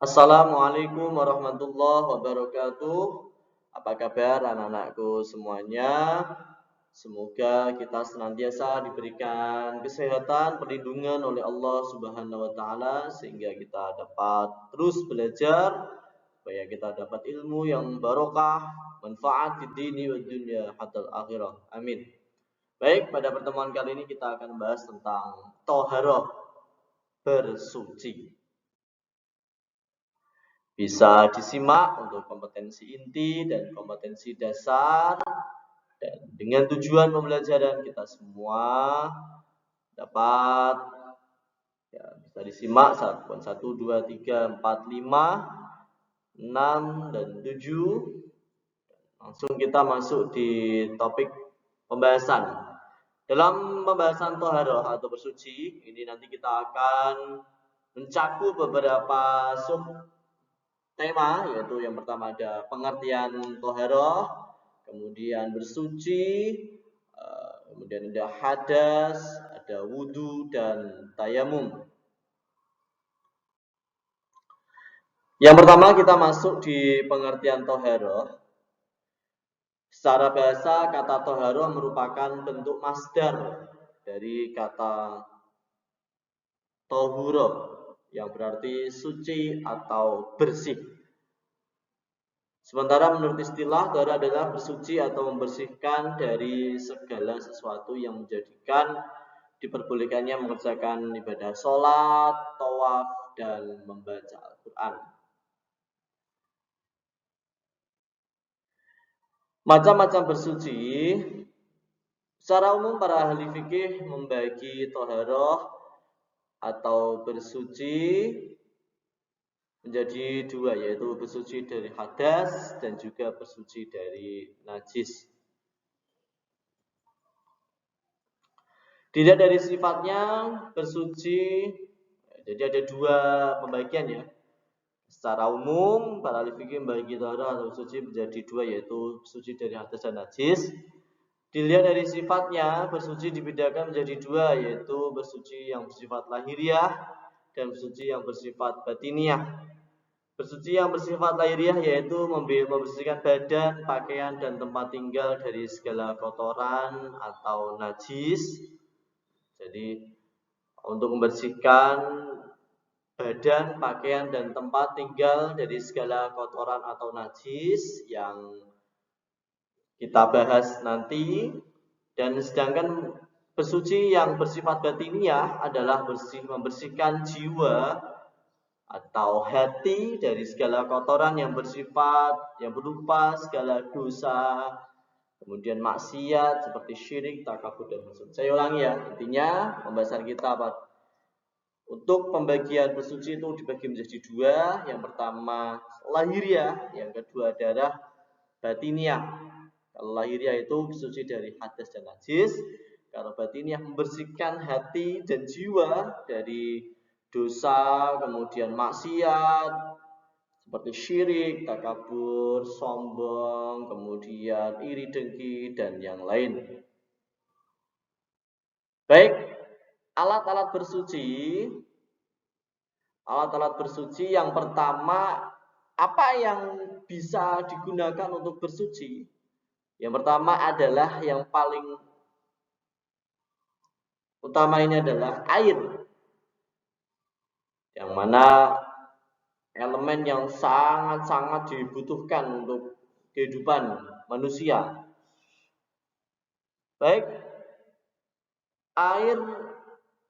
Assalamualaikum warahmatullahi wabarakatuh. Apa kabar anak-anakku semuanya? Semoga kita senantiasa diberikan kesehatan, perlindungan oleh Allah Subhanahu wa taala sehingga kita dapat terus belajar supaya kita dapat ilmu yang barokah, manfaat di dini wa dunya hatta akhirah. Amin. Baik, pada pertemuan kali ini kita akan membahas tentang thaharah, bersuci. Bisa disimak untuk kompetensi inti dan kompetensi dasar, dan dengan tujuan pembelajaran kita semua dapat bisa disimak 1, 2, 3, 4, 5, 6, dan 7. Langsung kita masuk di topik pembahasan. Dalam pembahasan thaharah atau bersuci, ini nanti kita akan mencakup beberapa sub tema, yaitu yang pertama ada pengertian thaharah, kemudian bersuci, kemudian ada hadas, ada wudu, dan tayamum. Yang pertama kita masuk di pengertian thaharah. Secara bahasa, kata thaharah merupakan bentuk masdar dari kata tahura yang berarti suci atau bersih. Sementara menurut istilah, thaharah adalah bersuci atau membersihkan dari segala sesuatu yang menjadikan diperbolehkannya mengerjakan ibadah sholat, tawaf, dan membaca Al-Quran. Macam-macam bersuci. Secara umum para ahli fikih membagi thaharah atau bersuci menjadi dua, yaitu bersuci dari hadas dan juga bersuci dari najis. Dilihat dari sifatnya bersuci, jadi ada dua pembagian ya. Secara umum para ahli fikih membagi thaharah atau bersuci menjadi dua, yaitu bersuci dari hadas dan najis. Dilihat dari sifatnya, bersuci dibedakan menjadi dua, yaitu bersuci yang bersifat lahiriah dan bersuci yang bersifat batiniah. Bersuci yang bersifat lahiriah yaitu membersihkan badan, pakaian, dan tempat tinggal dari segala kotoran atau najis. Jadi untuk membersihkan badan, pakaian, dan tempat tinggal dari segala kotoran atau najis yang kita bahas nanti. Dan sedangkan bersuci yang bersifat batiniah adalah membersihkan jiwa atau hati dari segala kotoran yang berupa segala dosa, kemudian maksiat seperti syirik, takabur, dan hasud. Saya ulangi ya, intinya pembahasan kita apa? Untuk pembagian bersuci itu dibagi menjadi dua. Yang pertama lahiriah, yang kedua adalah batiniah. Kalau lahiriah itu bersuci dari hadas dan najis. Kalau batiniah membersihkan hati dan jiwa dari dosa, kemudian maksiat seperti syirik, takabur, sombong, kemudian iri dengki, dan yang lain. Baik, alat-alat bersuci. Alat-alat bersuci yang pertama, apa yang bisa digunakan untuk bersuci? Yang pertama adalah yang paling utama ini adalah air, yang mana elemen yang sangat-sangat dibutuhkan untuk kehidupan manusia. Baik, air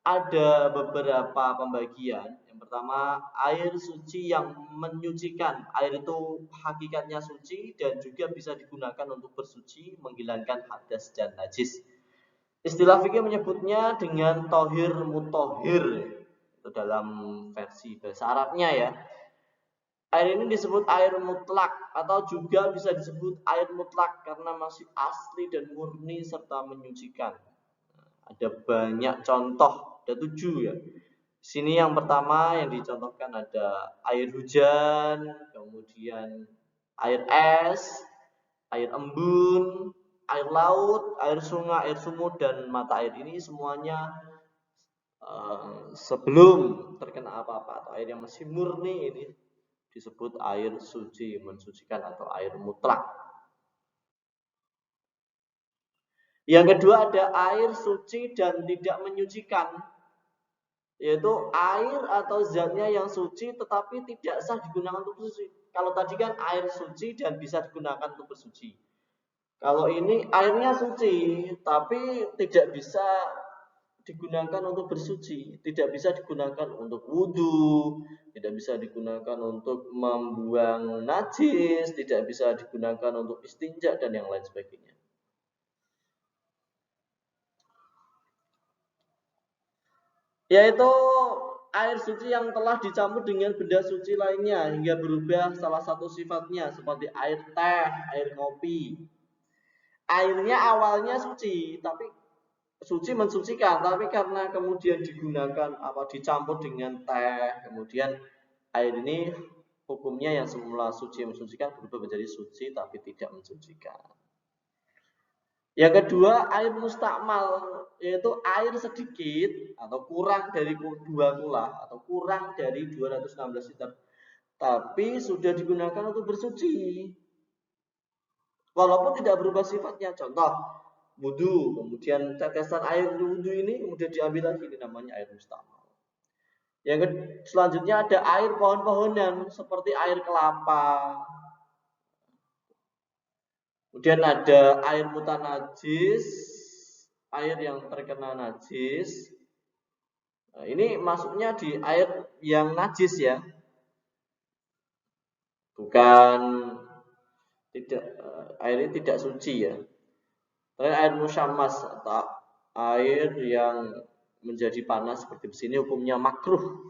ada beberapa pembagian. Yang pertama, air suci yang menyucikan. Air itu hakikatnya suci dan juga bisa digunakan untuk bersuci, menghilangkan hadas dan najis. Istilah fikih menyebutnya dengan tohir mutohir. Itu dalam versi bahasa Arabnya ya. Air ini disebut air mutlak atau juga bisa disebut air mutlak karena masih asli dan murni serta menyucikan. Ada banyak contoh, ada 7 ya. Sini yang pertama yang dicontohkan ada air hujan, kemudian air es, air embun, air laut, air sungai, air sumur, dan mata air. Ini semuanya sebelum terkena apa-apa, atau air yang masih murni ini disebut air suci, mensucikan atau air mutlak. Yang kedua ada air suci dan tidak menyucikan, yaitu air atau zatnya yang suci tetapi tidak sah digunakan untuk bersuci. Kalau tadi kan air suci dan bisa digunakan untuk bersuci. Kalau ini airnya suci tapi tidak bisa digunakan untuk bersuci, tidak bisa digunakan untuk wudhu, tidak bisa digunakan untuk membuang najis, tidak bisa digunakan untuk istinja dan yang lain sebagainya. Yaitu air suci yang telah dicampur dengan benda suci lainnya hingga berubah salah satu sifatnya seperti air teh, air kopi. Airnya awalnya suci, tapi suci mensucikan, tapi karena kemudian digunakan dicampur dengan teh, kemudian air ini hukumnya yang semula suci mensucikan berubah menjadi suci tapi tidak mensucikan. Yang kedua, air mustakmal, yaitu air sedikit atau kurang dari 2 kula atau kurang dari 216 liter, tapi sudah digunakan untuk bersuci. Walaupun tidak berubah sifatnya. Contoh, wudhu, kemudian tetesan air wudhu ini kemudian diambil lagi, ini namanya air mustakmal. Yang selanjutnya ada air pohon-pohonan seperti air kelapa. Kemudian ada air mutanajis, air yang terkena najis. Nah, ini masuknya di air yang najis ya. Bukan air ini tidak suci ya. Tapi air musyammas atau air yang menjadi panas seperti di sini hukumnya makruh.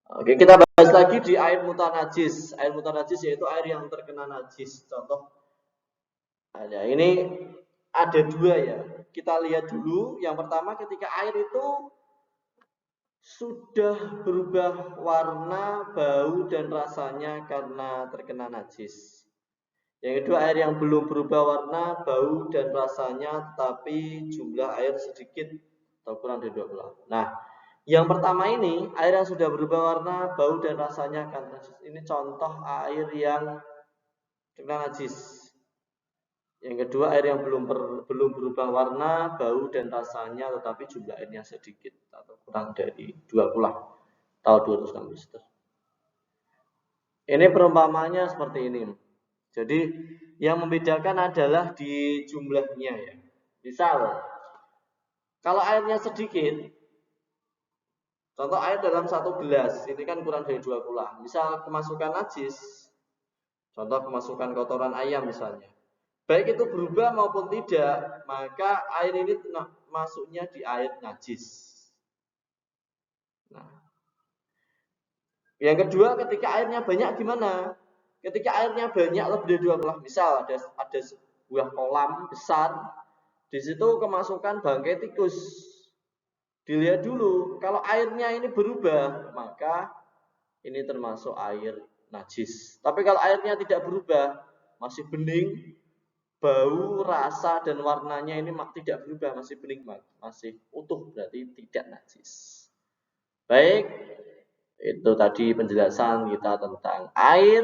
Oke, kita bahas lagi di air mutanajis. Air mutanajis yaitu air yang terkena najis. Contoh, ini ada 2 ya. Kita lihat dulu. Yang pertama, ketika air itu sudah berubah warna, bau, dan rasanya karena terkena najis. Yang kedua, air yang belum berubah warna, bau, dan rasanya, tapi jumlah air sedikit atau kurang dari 20. Nah, yang pertama ini, air yang sudah berubah warna, bau, dan rasanya karena najis. Ini contoh air yang terkena najis. Yang kedua, air yang belum berubah warna, bau, dan rasanya, tetapi jumlah airnya sedikit atau kurang dari 20 atau 260 liter. Ini perumpamaannya seperti ini. Jadi yang membedakan adalah di jumlahnya ya. Misal, kalau airnya sedikit, contoh air dalam 1 gelas, ini kan kurang dari 20. Misal kemasukan najis, contoh kemasukan kotoran ayam misalnya. Baik itu berubah maupun tidak, maka air ini masuknya di air najis. Nah, yang kedua, ketika airnya banyak gimana? Ketika airnya banyak lebih dari 20, misal ada sebuah kolam besar, di situ kemasukan bangkai tikus. Dilihat dulu, kalau airnya ini berubah, maka ini termasuk air najis. Tapi kalau airnya tidak berubah, masih bening, bau, rasa, dan warnanya ini tidak berubah, masih bening, masih utuh, berarti tidak najis. Baik, itu tadi penjelasan kita tentang air.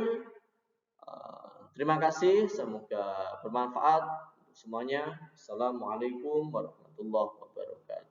Terima kasih, semoga bermanfaat untuk semuanya. Assalamualaikum warahmatullahi wabarakatuh.